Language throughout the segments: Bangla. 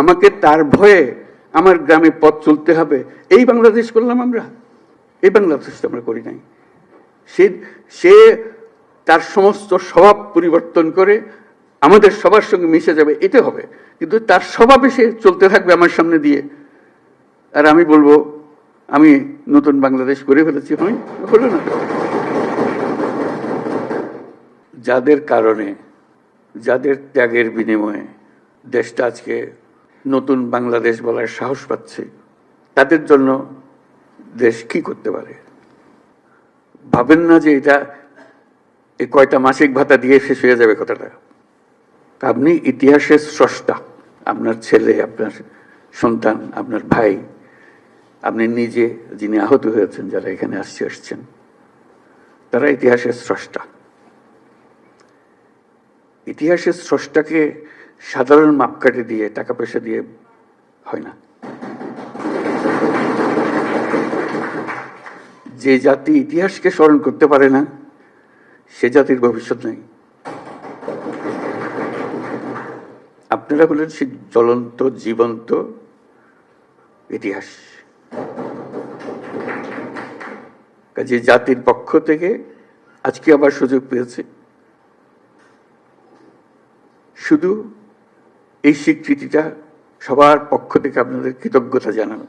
আমাকে তার ভয়ে আমার গ্রামে পথ চলতে হবে, এই বাংলাদেশ করলাম আমরা? এই বাংলাদেশ তো আমরা করি নাই। সে তার সমস্ত স্বভাব পরিবর্তন করে আমাদের সবার সঙ্গে মিশে যাবে, এটা হবে। কিন্তু তার স্বভাবে সে চলতে থাকবে আমার সামনে দিয়ে, আর আমি বলবো আমি নতুন বাংলাদেশ করে ফেলেছি। হলো না? যাদের কারণে, যাদের ত্যাগের বিনিময়ে দেশটা আজকে নতুন বাংলাদেশ বলার সাহস পাচ্ছে, তাদের জন্য দেশ কি করতে পারে? ভাবেন না যে এটা এই কয়টা মাসিক ভাতা দিয়ে শেষ হয়ে যাবে কথাটা। আপনি ইতিহাসের স্রষ্টা, আপনার ছেলে, আপনার সন্তান, আপনার ভাই, আপনি নিজে যিনি আহত হয়েছেন, যারা এখানে আসছেন, তারা ইতিহাসের স্রষ্টা। ইতিহাসের স্রষ্টাকে সাধারণ মাপকাঠি দিয়ে, টাকা পয়সা দিয়ে হয় না। যে জাতি ইতিহাসকে স্মরণ করতে পারে না, সে জাতির ভবিষ্যৎ নেই। আপনারা বলেন সে জ্বলন্ত জীবন্ত ইতিহাস। কাজে জাতির পক্ষ থেকে আজকে আবার সুযোগ পেয়েছে শুধু এই স্বীকৃতিটা সবার পক্ষ থেকে আপনাদের কৃতজ্ঞতা জানানো।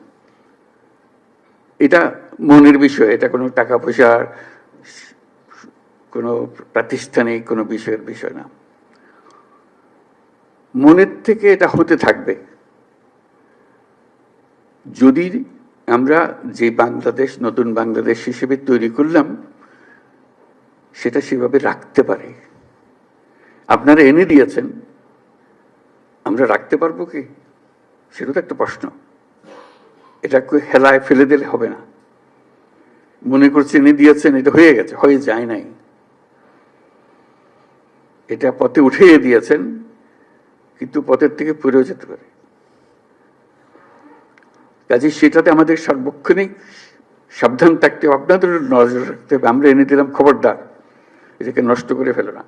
এটা মনের বিষয়, এটা কোনো টাকা পয়সার, কোনো প্রাতিষ্ঠানিক কোনো বিষয়ের বিষয় না। মনের থেকে এটা হতে থাকবে যদি আমরা যে বাংলাদেশ, নতুন বাংলাদেশ হিসেবে তৈরি করলাম, সেটা সেভাবে রাখতে পারে। আপনারা এনে দিয়েছেন, আমরা রাখতে পারবো কি? সেটা তো একটা প্রশ্ন। এটা হেলায় ফেলে দিলে হবে না। মনে করছে এনে দিয়েছেন, এটা হয়ে গেছে, হয়ে যায় নাই। এটা পথে উঠিয়ে দিয়েছেন, কিন্তু পথের থেকে পড়েও যেতে পারে। কাজে সেটাতে আমাদের সার্বক্ষণিক সাবধান থাকতে হবে, আপনাদের নজর রাখতে হবে। আমরা এনে দিলাম, খবরদার এটাকে নষ্ট করে ফেলো না,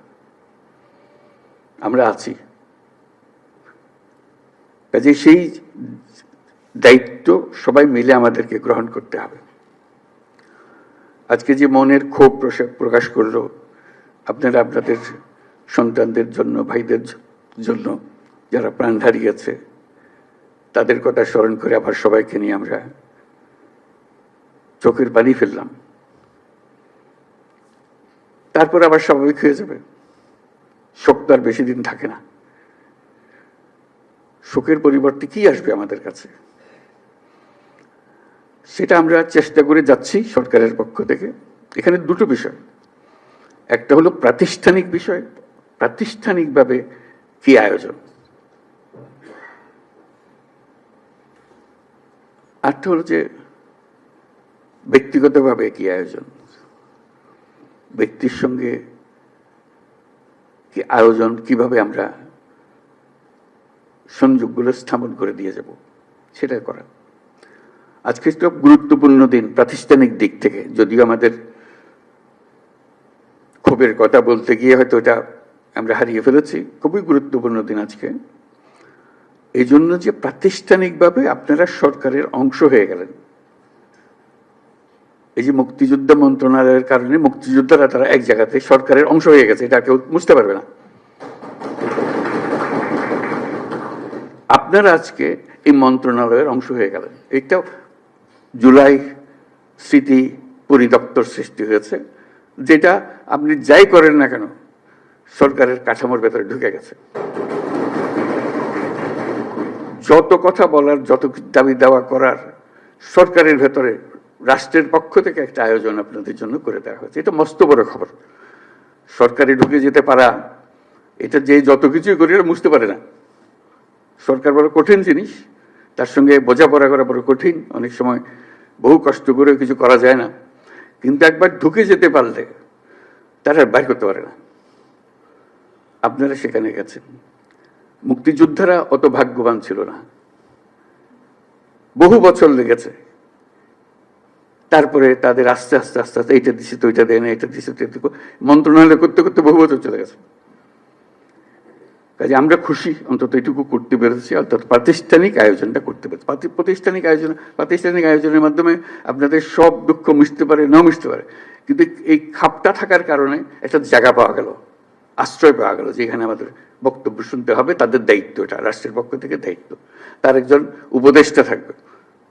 আমরা আছি। কাজে সেই দায়িত্ব সবাই মিলে আমাদেরকে গ্রহণ করতে হবে। আজকে যে মনের ক্ষোভ প্রকাশ করলো আপনারা আপনাদের সন্তানদের জন্য, ভাইদের জন্য যারা প্রাণ হারিয়েছে, তাদের কথা স্মরণ করে আবার সবাইকে নিয়ে আমরা চোখের পানি ফেললাম। তারপর আবার স্বাভাবিক হয়ে যাবে। শোক তো আর বেশি দিন থাকে না। শোকের পরিবর্তে কি আসবে আমাদের কাছে, সেটা আমরা চেষ্টা করে যাচ্ছি সরকারের পক্ষ থেকে। এখানে দুটো বিষয়, একটা হলো প্রাতিষ্ঠানিক বিষয়, প্রাতিষ্ঠানিকভাবে কি আয়োজন, আরেকটা হলো যে ব্যক্তিগতভাবে কি আয়োজন, ব্যক্তির সঙ্গে কি আয়োজন, কিভাবে আমরা সংযোগগুলো স্থাপন করে দিয়ে যাব, সেটা করা। আজকে তো গুরুত্বপূর্ণ দিন প্রাতিষ্ঠানিক দিক থেকে, যদিও আমাদের ক্ষোভের কথা বলতে গিয়ে হয়তো এটা আমরা হারিয়ে ফেলেছি। খুবই গুরুত্বপূর্ণ দিন আজকে, এই জন্য যে প্রাতিষ্ঠানিকভাবে আপনারা সরকারের অংশ হয়ে গেলেন। এই যে মুক্তিযোদ্ধা মন্ত্রণালয়ের কারণে মুক্তিযোদ্ধারা তারা এক জায়গাতে সরকারের অংশ হয়ে গেছে, এটা কেউ বুঝতে পারবে না। আপনারা আজকে এই মন্ত্রণালয়ের অংশ হয়ে গেলেন। এটা জুলাই স্মৃতি পরিদপ্তর সৃষ্টি হয়েছে, যেটা আপনি যাই করেন না কেন সরকারের কাঠামোর ভেতরে ঢুকে গেছে। যত কথা বলার, যত দাবি দেওয়া করার সরকারের ভেতরে রাষ্ট্রের পক্ষ থেকে একটা আয়োজন আপনাদের জন্য করে দেওয়া হয়েছে। এটা মস্ত বড় খবর। সরকারে ঢুকে যেতে পারা, এটা যে যত কিছুই করি বুঝতে পারে না। সরকার বড় কঠিন জিনিস, তার সঙ্গে বোঝাপড়া করা বড় কঠিন। অনেক সময় বহু কষ্ট করে কিছু করা যায় না, কিন্তু একবার ঢুকে যেতে পারলে তারা বাইর করতে পারে না। আপনারা সেখানে গেছেন। মুক্তিযোদ্ধারা অত ভাগ্যবান ছিল না, বহু বছর লেগেছে। তারপরে তাদের আস্তে আস্তে আস্তে আস্তে এইটা দিচ্ছে তো ওইটা দেয় না, এটা দিচ্ছে তো মন্ত্রণালয় করতে করতে বহু বছর চলে গেছে। কাজে আমরা খুশি অন্তত এটুকু করতে পেরেছি, অর্থাৎ প্রাতিষ্ঠানিক আয়োজনটা করতে পেরেছি। প্রাতিষ্ঠানিক আয়োজনের মাধ্যমে আপনাদের সব দুঃখ মিশতে পারে, নাও মিশতে পারে, কিন্তু এই খাপটা থাকার কারণে একটা জায়গা পাওয়া গেল, আশ্রয় পাওয়া গেল, যেখানে আমাদের বক্তব্য শুনতে হবে। তাদের দায়িত্ব, এটা রাষ্ট্রের পক্ষ থেকে দায়িত্ব। তার একজন উপদেষ্টা থাকবে,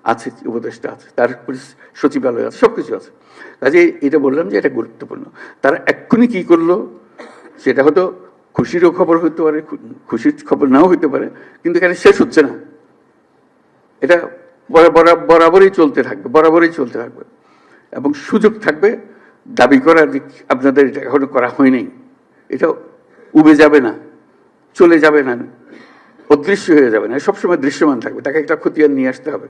আছে উপদেষ্টা আছে, তার সচিবালয় আছে, সবকিছু আছে। কাজে এটা বললাম যে এটা গুরুত্বপূর্ণ। তারা এক্ষুনি কি করলো সেটা হয়তো খুশিরও খবর হতে পারে, খুশির খবর নাও হতে পারে, কিন্তু এখানে শেষ হচ্ছে না। এটা বরাবরই চলতে থাকবে এবং সুযোগ থাকবে দাবি করার। আপনাদের এটা এখনো করা হয়নি, এটা উবে যাবে না, চলে যাবে না, অদৃশ্য হয়ে যাবে না, সবসময় দৃশ্যমান থাকবে। তাকে একটা খতিয়ান নিয়ে আসতে হবে,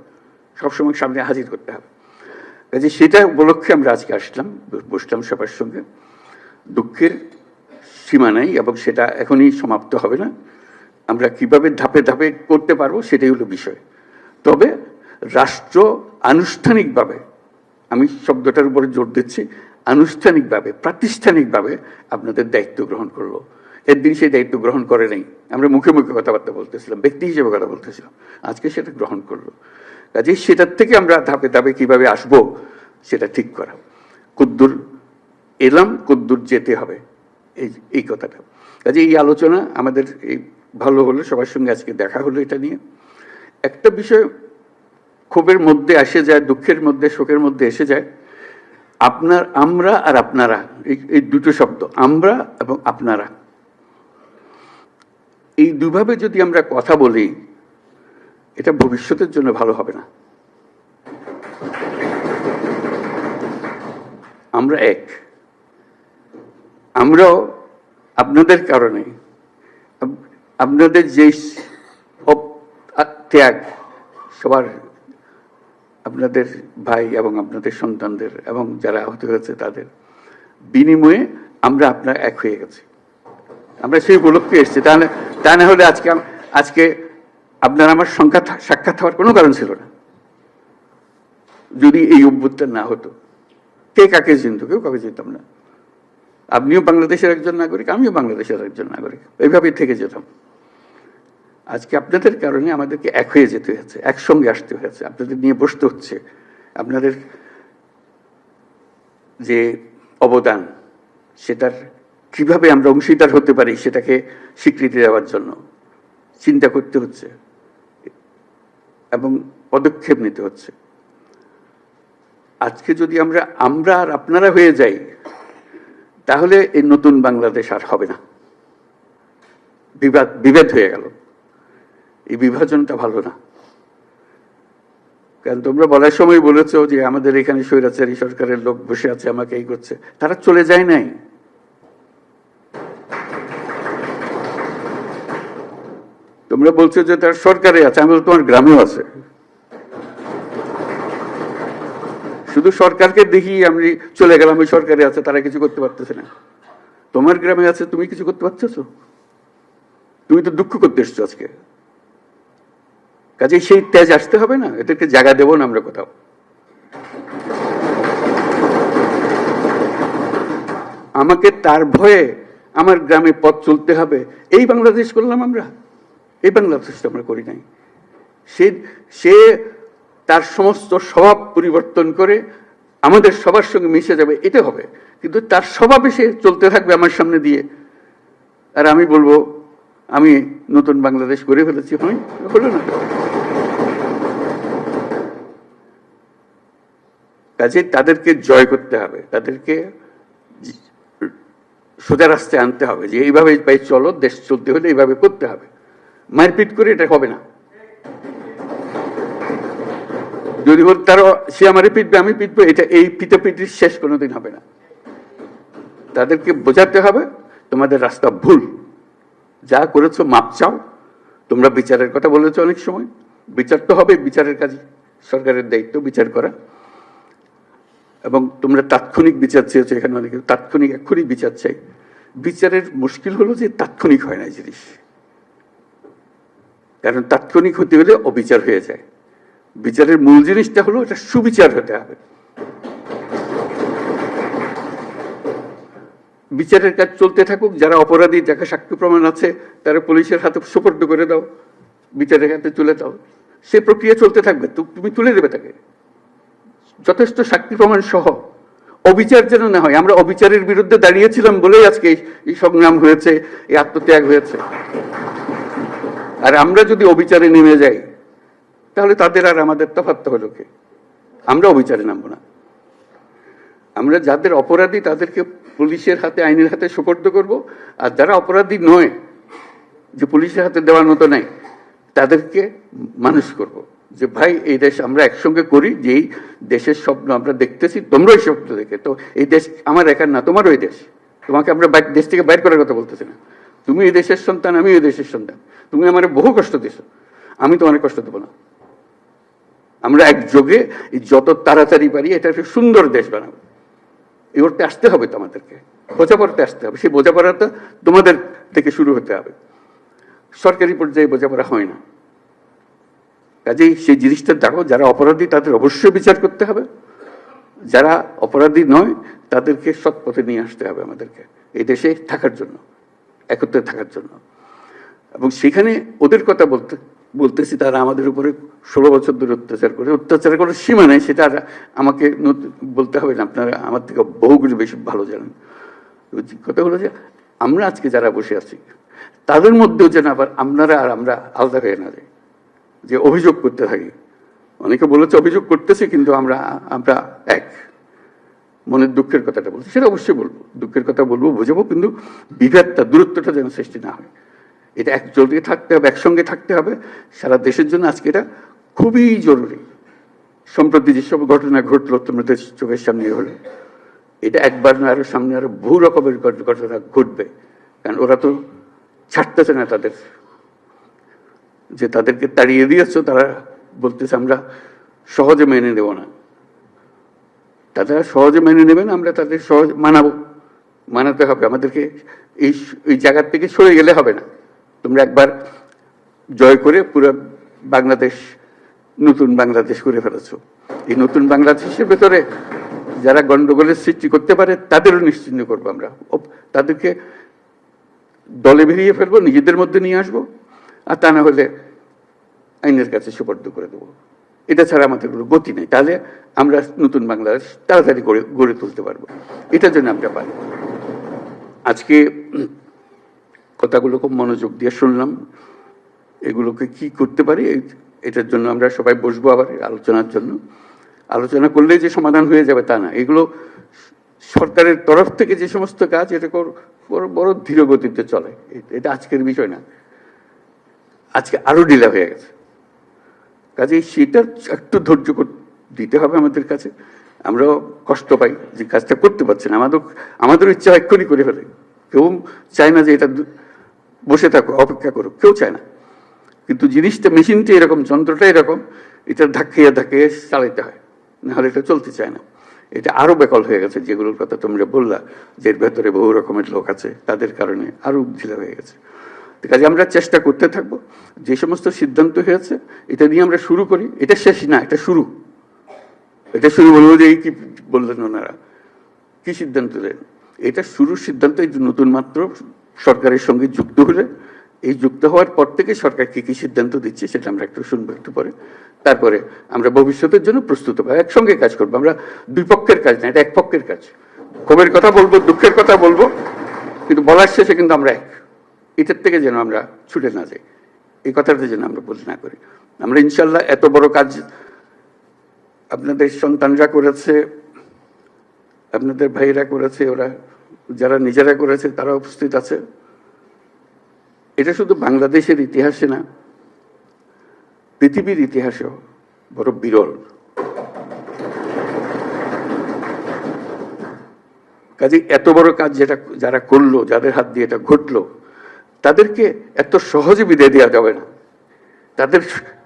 সবসময় সামনে হাজির করতে হবে। কাজে সেটা উপলক্ষে আমরা আজকে আসলাম, বসলাম সবার সঙ্গে। দুঃখের সীমা নাই এবং সেটা এখনই সমাপ্ত হবে না। আমরা কিভাবে ধাপে ধাপে করতে পারবো সেটাই হলো বিষয়। তবে রাষ্ট্র আনুষ্ঠানিকভাবে, আমি শব্দটার উপরে জোর দিচ্ছি, আনুষ্ঠানিকভাবে, প্রাতিষ্ঠানিকভাবে আপনাদের দায়িত্ব গ্রহণ করলো। একদিন সেই দায়িত্ব গ্রহণ করে নাই, আমরা মুখে মুখে কথাবার্তা বলতেছিলাম, ব্যক্তি হিসেবে কথা বলতেছিলাম, আজকে সেটা গ্রহণ করলো। কাজে সেটার থেকে আমরা ধাপে ধাপে কিভাবে আসব সেটা ঠিক করা। কদ্দুর এলাম, কদ্দুর যেতে হবে, এই কথাটা। কাজে এই আলোচনা আমাদের এই ভালো হলো, সবার সঙ্গে আজকে দেখা হলো। এটা নিয়ে একটা বিষয় ক্ষোভের মধ্যে এসে যায়, দুঃখের মধ্যে, শোকের মধ্যে এসে যায়। আমরা আর আপনারা, এই দুটো শব্দ, আমরা এবং আপনারা, এই দুভাবে যদি আমরা কথা বলি, এটা ভবিষ্যতের জন্য ভালো হবে না। আমরা এক, আমরাও আপনাদের কারণে, আপনাদের যে ত্যাগ, সবার, আপনাদের ভাই এবং আপনাদের সন্তানদের এবং যারা আহত হয়েছে তাদের বিনিময়ে আমরা আপনারা এক হয়ে গেছি। আমরা সেই উপলক্ষে এসেছি। তা না হলে আজকে আপনার আমার সাক্ষাৎ হওয়ার কোনো কারণ ছিল না। যদি এই অভ্যুত্থান না হতো, কে কাকে চিনত? কেউ কাকে চিনতাম না। আপনিও বাংলাদেশের একজন নাগরিক, আমিও বাংলাদেশের একজন নাগরিক, এইভাবেই থেকে যেতাম। আজকে আপনাদের কারণে আমাদেরকে এক হয়ে যেতে হয়েছে, একসঙ্গে আসতে হয়েছে, আপনাদের নিয়ে বসতে হচ্ছে। আপনাদের যে অবদান, সেটার কিভাবে আমরা অংশীদার হতে পারি সেটাকে স্বীকৃতি দেওয়ার জন্য চিন্তা করতে হচ্ছে এবং পদক্ষেপ নিতে হচ্ছে। আজকে যদি আমরা আর আপনারা হয়ে যাই, তাহলে এই নতুন বাংলাদেশ আর হবে না। বিভেদ হয়ে গেল। এই বিভাজনটা ভালো না। কারণ তোমরা বলার সময় বলেছ যে আমাদের এখানে স্বৈরাচারী সরকারের লোক বসে আছে, আমাকে এই করছে। তারা চলে যায় নাই। তোমরা বলছো যে তার সরকারে আছে, আমি বলছি তোমার গ্রামেও আছে। শুধু সরকারকে দেখি আমি চলে গেলাম, ওই সরকারে আছে, তারা কিছু করতে পারতেছে না। তোমার গ্রামে আছে, তুমি কিছু করতে পারতেছো? তুমি তো দুঃখ করতে এসছো আজকে। কাজে সেই তেজ আসতে হবে না, এদেরকে জায়গা দেবো না আমরা কোথাও। আমাকে তার ভয়ে আমার গ্রামে পথ চলতে হবে, এই বাংলাদেশ করলাম আমরা? এই বাংলাদেশটা আমরা করি নাই। সে তার সমস্ত স্বভাব পরিবর্তন করে আমাদের সবার সঙ্গে মিশে যাবে, এটা হবে। কিন্তু তার স্বভাবে সে চলতে থাকবে আমার সামনে দিয়ে, আর আমি বলবো আমি নতুন বাংলাদেশ করে ফেলেছি। হলো না। কাজে তাদেরকে জয় করতে হবে, তাদেরকে সোজা রাস্তায় আনতে হবে, যে এইভাবে ভাই চলো, দেশ চলতে হলে এইভাবে করতে হবে। মারপিট করে এটা হবে না। যদি বল তারা সে আমারে পিটবে, আমি পিটবো, এটা এই পিটাপিটির শেষ কোনোদিন হবে না। তাদেরকে বোঝাতে হবে তোমাদের রাস্তা ভুল, যা করেছো মাপ চাও। তোমরা বিচারের কথা বলেছো অনেক সময়, বিচার তো হবে, বিচারের কাজ সরকারের দায়িত্ব বিচার করা। এবং তোমরা তাৎক্ষণিক বিচার চেয়েছো, এখানে অনেকে তাৎক্ষণিক এক্ষুনি বিচার চাই। বিচারের মুশকিল হলো যে তাৎক্ষণিক হয় না জিনিস, কারণ তাৎক্ষণিক হতে হলে অবিচার হয়ে যায়। বিচারের মূল জিনিসটা হলো এটা সুবিচার হতে হবে। বিচারের কাজ চলতে থাকুক, যারা অপরাধী, যাকে সাক্ষ্য প্রমাণ আছে তারা পুলিশের হাতে সুপর্দ করে দাও, বিচারের হাতে তুলে দাও, সে প্রক্রিয়া চলতে থাকবে, তুমি তুলে দেবে তাকে যথেষ্ট সাক্ষী প্রমাণ সহ। অবিচার যেন না হয়। আমরা অবিচারের বিরুদ্ধে দাঁড়িয়েছিলাম বলেই আজকে এই সংগ্রাম হয়েছে, এই আত্মত্যাগ হয়েছে। আর আমরা যদি অবিচারে নেমে যাই তাহলে তাদের আর আমাদের তফাৎ হলো কি? আমরা অবিচারে নামবো না। আমরা যাদের অপরাধী তাদেরকে পুলিশের হাতে, আইনের হাতে সুপর্দ করব, আর যারা অপরাধী নয়, যে পুলিশের হাতে দেওয়ার মতো নাই, তাদেরকে মানুষ করব যে ভাই এই দেশ আমরা একসঙ্গে করি, যেই দেশের স্বপ্ন আমরা দেখতেছি, তোমরা এই স্বপ্ন দেখে, তো এই দেশ আমার একার না, তোমারও এই দেশ। তোমাকে আমরা দেশ থেকে বাইর করার কথা বলতেছি না। তুমি এই দেশের সন্তান, আমি এই দেশের সন্তান। তুমি আমার বহু কষ্ট দিছো, আমি তো অনেক কষ্ট দেবো না। আমরা একযোগে যত তাড়াতাড়ি পারি এটা একটা সুন্দর দেশ বানাবো। এই করতে আসতে হবে তো আমাদেরকে, বোঝাপড়াতে আসতে হবে। সেই বোঝাপড়াটা তোমাদের থেকে শুরু হতে হবে। সরকারি পর্যায়ে বোঝাপড়া হয় না। কাজেই সেই জিনিসটা দেখো, যারা অপরাধী তাদের অবশ্যই বিচার করতে হবে, যারা অপরাধী নয় তাদেরকে সৎ পথে নিয়ে আসতে হবে আমাদেরকে, এই দেশে থাকার জন্য, একত্রে থাকার জন্য। এবং সেখানে ওদের কথা বলতেছি, তারা আমাদের উপরে 16 বছর ধরে অত্যাচার করার সীমা নেই, সেটা আমাকে বলতে হবে না, আপনারা আমার থেকে বহুগুলো বেশি ভালো জানেন। কথা হলো যে আমরা আজকে যারা বসে আছি তাদের মধ্যেও যেন আবার আপনারা আর আমরা আলাদা হয়ে না যাই, যে অভিযোগ করতে থাকি। অনেকে বলেছে অভিযোগ করতেছি, কিন্তু আমরা এক। মনের দুঃখের কথাটা বলছি, সেটা অবশ্যই বলবো, দুঃখের কথা বলবো, বোঝাবো, কিন্তু বিভেদটা, দূরত্বটা যেন সৃষ্টি না হয়। এটা একজোটে থাকতে হবে, একসঙ্গে থাকতে হবে সারা দেশের জন্য। আজকে এটা খুবই জরুরি। সম্প্রতি যেসব ঘটনা ঘটলো তোমাদের চোখের সামনে হলো, এটা একবার না, আরো সামনে আরো বহু রকমের ঘটনা ঘটবে। কারণ ওরা তো ছাড়তেছে না তাদের, যে তাদেরকে তাড়িয়ে দিয়েছো, তারা বলতেছে আমরা সহজে মেনে নেব না। তারা সহজে মেনে নেবে না, আমরা তাদের সহজ মানাতে হবে। আমাদেরকে এই জায়গার থেকে সরে গেলে হবে না। তোমরা একবার জয় করে পুরো বাংলাদেশ নতুন বাংলাদেশ করে ফেলেছো। এই নতুন বাংলাদেশের ভেতরে যারা গন্ডগোলের সৃষ্টি করতে পারে তাদেরও নিশ্চিহ্ন করবো আমরা। তাদেরকে দলে বেরিয়ে ফেলবো, নিজেদের মধ্যে নিয়ে আসবো, আর তা না হলে আইনের কাছে সুপর্দ করে দেবো। এটা ছাড়া আমাদের কোনো গতি নেই। তাহলে আমরা নতুন বাংলাদেশ তাড়াতাড়ি গড়ে তুলতে পারবো। এটার জন্য আমরা পারি। আজকে কথাগুলো খুব মনোযোগ দিয়ে শুনলাম। এগুলোকে কি করতে পারি, এটার জন্য আমরা সবাই বসবো আবার আলোচনার জন্য। আলোচনা করলেই যে সমাধান হয়ে যাবে তা না। এগুলো সরকারের তরফ থেকে যে সমস্ত কাজ, এটা বড় ধীর গতিতে চলে। এটা আজকের বিষয় না, আজকে আরো ঢিলা হয়ে গেছে। কাজেই সেটা একটু ধৈর্য দিতে হবে আমাদের কাছে। আমরাও কষ্ট পাই যে কাজটা করতে পারছি না, আমাদের ইচ্ছা এক্ষুনি করে ফেলে। কেউ চায় না যে এটা বসে থাকো, অপেক্ষা করো, কেউ চায় না। কিন্তু জিনিসটা, মেশিনটা এরকম, যন্ত্রটা এরকম, এটা ধাক্কিয়ে চালাইতে হয়, নাহলে এটা চলতে চায় না। এটা আরো বেকল হয়ে গেছে, যেগুলোর কথা তোমরা বললা, যে এর ভেতরে বহু রকমের লোক আছে, তাদের কারণে আরো ঢিলা হয়ে গেছে। কাজে আমরা চেষ্টা করতে থাকবো। যে সমস্ত সিদ্ধান্ত হয়েছে এটা নিয়ে আমরা শুরু করি। এটা শেষ না, এটা শুরু। এটা শুরু বলবো যে এই কি বললেন ওনারা, কি সিদ্ধান্ত দেন, এটা শুরুর সিদ্ধান্ত। এই নতুন মাত্র সরকারের সঙ্গে যুক্ত হলে, এই যুক্ত হওয়ার পর থেকে সরকার কি কি সিদ্ধান্ত দিচ্ছে সেটা আমরা একটু শুনবো একটু পরে। তারপরে আমরা ভবিষ্যতের জন্য প্রস্তুত হবো, একসঙ্গে কাজ করবো। আমরা দুই পক্ষের কাজ না, এটা এক পক্ষের কাজ। ক্ষোভের কথা বলবো, দুঃখের কথা বলবো, কিন্তু বলার শেষে কিন্তু আমরা এক। এটার থেকে যেন আমরা ছুটে না যাই, এই কথাটা যেন আমরা বলতে না করি। আমরা ইনশাল্লাহ এত বড় কাজ আপনাদের সন্তানরা করেছে, আপনাদের ভাইরা করেছে, ওরা যারা নিজেরা করেছে তারা উপস্থিত আছে। এটা শুধু বাংলাদেশের ইতিহাসে না, পৃথিবীর ইতিহাসেও বড় বিরল। কাজে এত বড় কাজ যারা করলো, যাদের হাত দিয়ে এটা ঘটলো, তাদেরকে এত সহজে বিদায় দেওয়া যাবে না।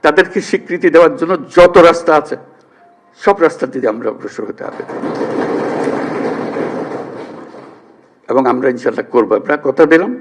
তাদেরকে স্বীকৃতি দেওয়ার জন্য যত রাস্তা আছে সব রাস্তা দিয়ে আমরা অগ্রসর হতে হবে, এবং আমরা ইনশাল্লাহ করবো। আমরা কথা দিলাম।